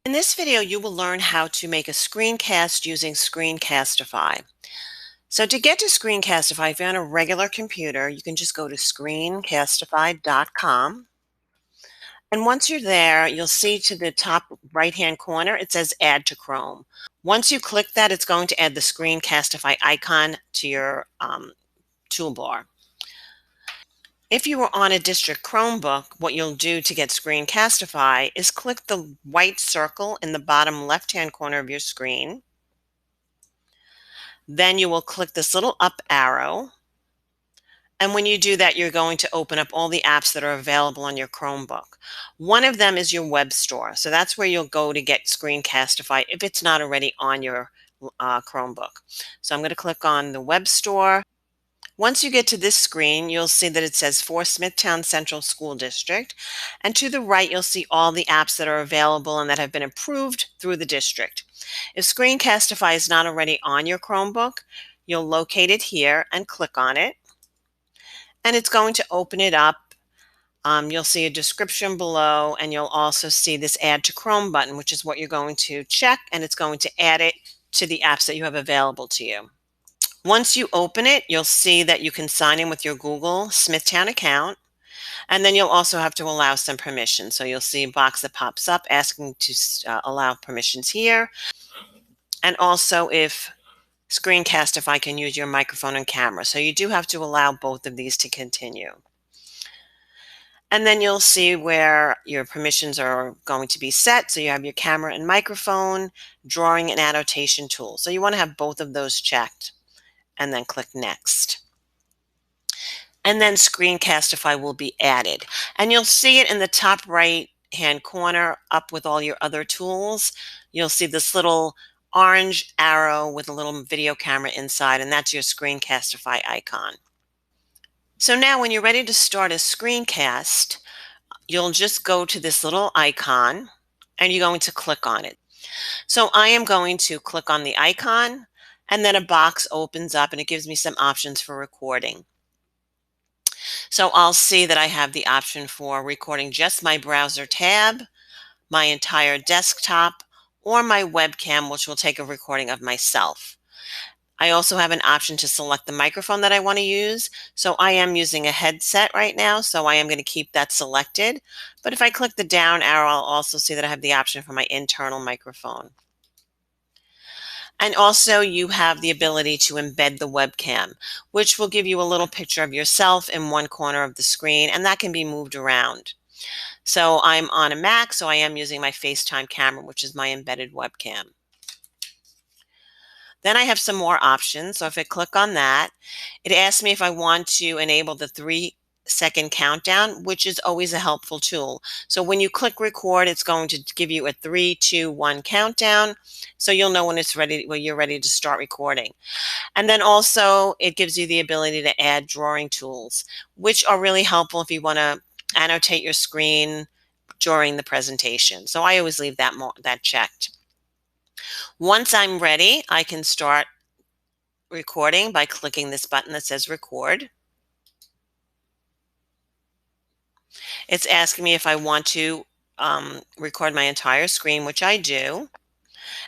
In this video, you will learn how to make a screencast using Screencastify. So to get to Screencastify, if you're on a regular computer, you can just go to screencastify.com. And once you're there, you'll see to the top right-hand corner, it says Add to Chrome. Once you click that, it's going to add the Screencastify icon to your toolbar. If you were on a district Chromebook, what you'll do to get Screencastify is click the white circle in the bottom left-hand corner of your screen. Then you will click this little up arrow. And when you do that, you're going to open up all the apps that are available on your Chromebook. One of them is your web store. So that's where you'll go to get Screencastify if it's not already on your Chromebook. So I'm going to click on the web store. Once you get to this screen, you'll see that it says for Smithtown Central School District. And to the right, you'll see all the apps that are available and that have been approved through the district. If Screencastify is not already on your Chromebook, you'll locate it here and click on it. And it's going to open it up. You'll see a description below, and you'll also see this Add to Chrome button, which is what you're going to check, and it's going to add it to the apps that you have available to you. Once you open it, you'll see that you can sign in with your Google Smithtown account, and then you'll also have to allow some permissions. So you'll see a box that pops up asking to allow permissions here, and also if Screencastify can use your microphone and camera. So you do have to allow both of these to continue. And then you'll see where your permissions are going to be set. So you have your camera and microphone, drawing and annotation tool. So you want to have both of those checked, and then click Next. And then Screencastify will be added. And you'll see it in the top right hand corner up with all your other tools. You'll see this little orange arrow with a little video camera inside, and that's your Screencastify icon. So now when you're ready to start a screencast, you'll just go to this little icon and you're going to click on it. So I am going to click on the icon, and then a box opens up and it gives me some options for recording. So I'll see that I have the option for recording just my browser tab, my entire desktop, or my webcam, which will take a recording of myself. I also have an option to select the microphone that I want to use. So I am using a headset right now, so I am going to keep that selected. But if I click the down arrow, I'll also see that I have the option for my internal microphone. And also you have the ability to embed the webcam, which will give you a little picture of yourself in one corner of the screen, and that can be moved around. So I'm on a Mac, so I am using my FaceTime camera, which is my embedded webcam. Then I have some more options. So if I click on that, it asks me if I want to enable the 3-second countdown, which is always a helpful tool. So when you click record, it's going to give you a 3, 2, 1 countdown. So you'll know when it's ready, when you're ready to start recording. And then also it gives you the ability to add drawing tools, which are really helpful if you want to annotate your screen during the presentation. So I always leave that checked. Once I'm ready, I can start recording by clicking this button that says record. It's asking me if I want to record my entire screen, which I do.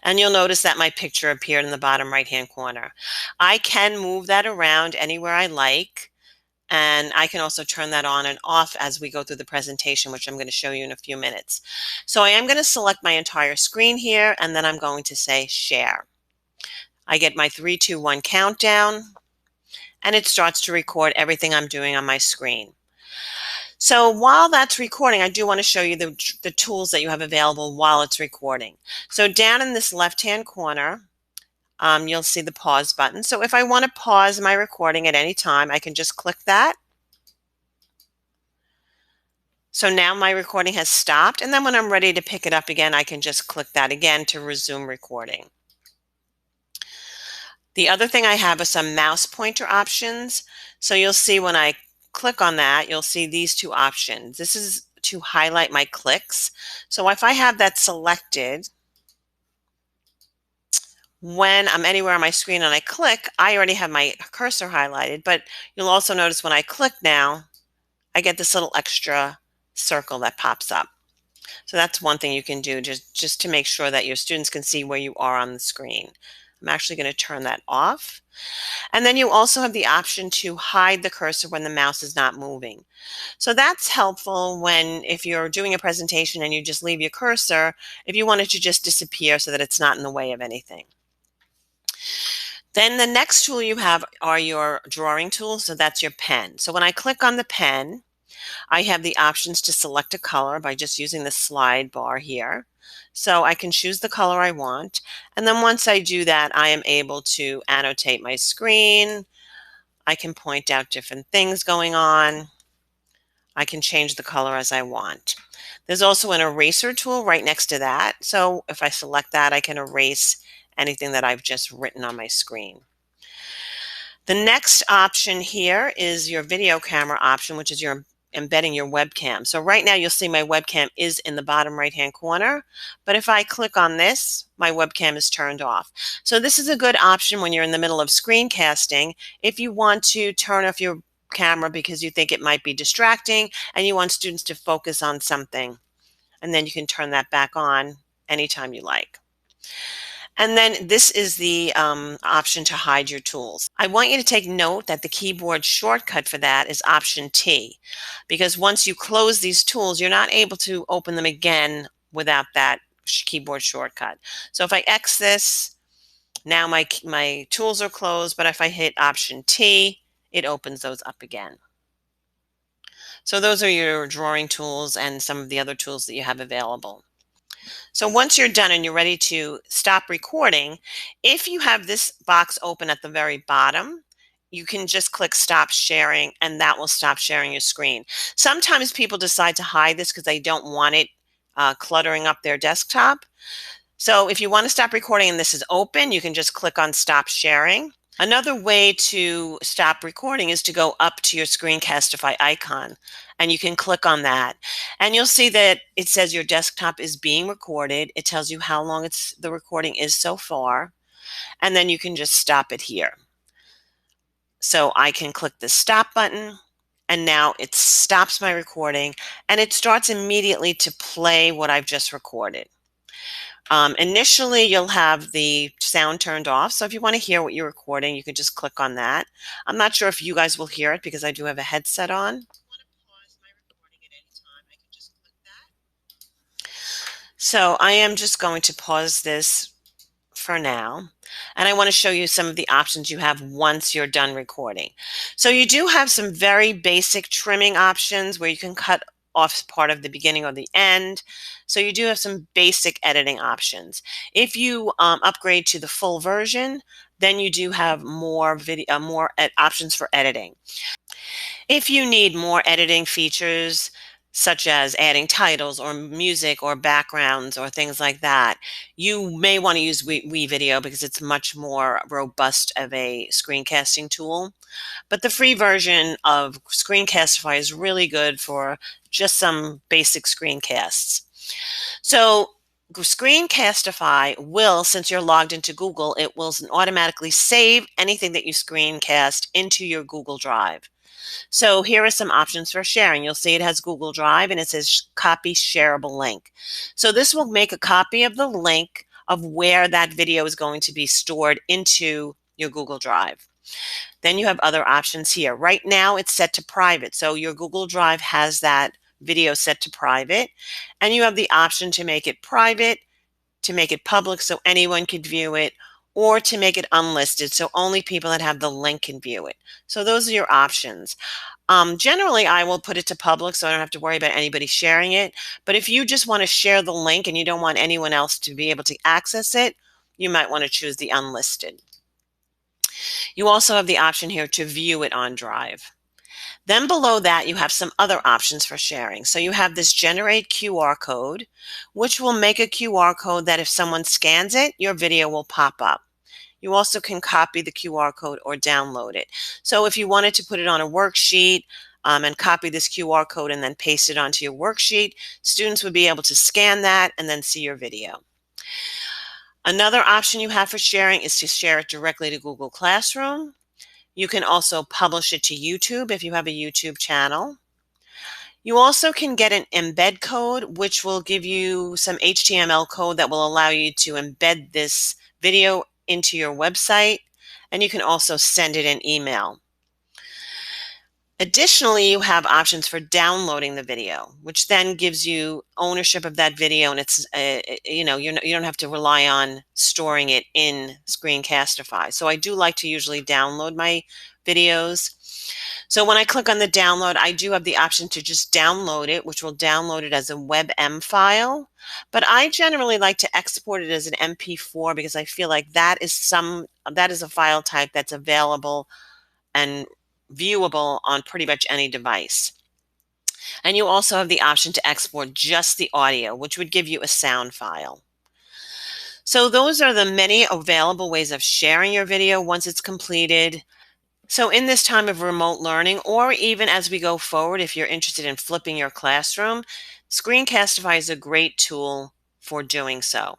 And you'll notice that my picture appeared in the bottom right-hand corner. I can move that around anywhere I like. And I can also turn that on and off as we go through the presentation, which I'm going to show you in a few minutes. So I am going to select my entire screen here, and then I'm going to say share. I get my 3, 2, 1 countdown, and it starts to record everything I'm doing on my screen. So while that's recording, I do want to show you the tools that you have available while it's recording. So down in this left-hand corner, you'll see the pause button. So if I want to pause my recording at any time, I can just click that. So now my recording has stopped, and then when I'm ready to pick it up again, I can just click that again to resume recording. The other thing I have is some mouse pointer options. So you'll see when I click on that, you'll see these two options. This is to highlight my clicks. So if I have that selected, when I'm anywhere on my screen and I click, I already have my cursor highlighted, but you'll also notice when I click now, I get this little extra circle that pops up. So that's one thing you can do just to make sure that your students can see where you are on the screen. I'm actually going to turn that off. And then you also have the option to hide the cursor when the mouse is not moving. So that's helpful when if you're doing a presentation and you just leave your cursor, if you want it to just disappear so that it's not in the way of anything. Then the next tool you have are your drawing tools. So that's your pen. So when I click on the pen, I have the options to select a color by just using the slide bar here. So I can choose the color I want. And then once I do that, I am able to annotate my screen. I can point out different things going on. I can change the color as I want. There's also an eraser tool right next to that. So if I select that, I can erase anything that I've just written on my screen. The next option here is your video camera option, which is your embedding your webcam. So right now you'll see my webcam is in the bottom right hand corner, but if I click on this, my webcam is turned off. So this is a good option when you're in the middle of screencasting. If you want to turn off your camera because you think it might be distracting and you want students to focus on something, and then you can turn that back on anytime you like. And then this is the option to hide your tools. I want you to take note that the keyboard shortcut for that is Option T, because once you close these tools, you're not able to open them again without that keyboard shortcut. So if I X this, now my tools are closed, but if I hit Option T, it opens those up again. So those are your drawing tools and some of the other tools that you have available. So once you're done and you're ready to stop recording, if you have this box open at the very bottom, you can just click stop sharing and that will stop sharing your screen. Sometimes people decide to hide this because they don't want it cluttering up their desktop. So if you want to stop recording and this is open, you can just click on stop sharing. Another way to stop recording is to go up to your Screencastify icon and you can click on that and you'll see that it says your desktop is being recorded. It tells you how long the recording is so far, and then you can just stop it here. So I can click the stop button and now it stops my recording and it starts immediately to play what I've just recorded. Initially, you'll have the sound turned off. So if you want to hear what you're recording, you can just click on that. I'm not sure if you guys will hear it because I do have a headset on. So I am just going to pause this for now. And I want to show you some of the options you have once you're done recording. So you do have some very basic trimming options where you can cut off part of the beginning or the end. So you do have some basic editing options. If you upgrade to the full version, then you do have more options for editing. If you need more editing features, such as adding titles or music or backgrounds or things like that, you may want to use WeVideo because it's much more robust of a screencasting tool. But the free version of Screencastify is really good for just some basic screencasts. So Screencastify will, since you're logged into Google, it will automatically save anything that you screencast into your Google Drive. So here are some options for sharing. You'll see it has Google Drive and it says copy shareable link. So this will make a copy of the link of where that video is going to be stored into your Google Drive. Then you have other options here. Right now it's set to private. So your Google Drive has that video set to private, and you have the option to make it private, to make it public so anyone could view it, or to make it unlisted so only people that have the link can view it. So those are your options. Generally, I will put it to public so I don't have to worry about anybody sharing it. But if you just want to share the link and you don't want anyone else to be able to access it, you might want to choose the unlisted. You also have the option here to view it on Drive. Then below that, you have some other options for sharing. So you have this generate QR code, which will make a QR code that if someone scans it, your video will pop up. You also can copy the QR code or download it. So if you wanted to put it on a worksheet and copy this QR code and then paste it onto your worksheet, students would be able to scan that and then see your video. Another option you have for sharing is to share it directly to Google Classroom. You can also publish it to YouTube if you have a YouTube channel. You also can get an embed code, which will give you some HTML code that will allow you to embed this video into your website, and you can also send it in email. Additionally, you have options for downloading the video, which then gives you ownership of that video, and it's you know, you don't have to rely on storing it in Screencastify. So I do like to usually download my videos. So when I click on the download, I do have the option to just download it, which will download it as a WebM file. But I generally like to export it as an MP4 because I feel like that is a file type that's available and viewable on pretty much any device. And you also have the option to export just the audio, which would give you a sound file. So those are the many available ways of sharing your video once it's completed. So in this time of remote learning, or even as we go forward, if you're interested in flipping your classroom, Screencastify is a great tool for doing so.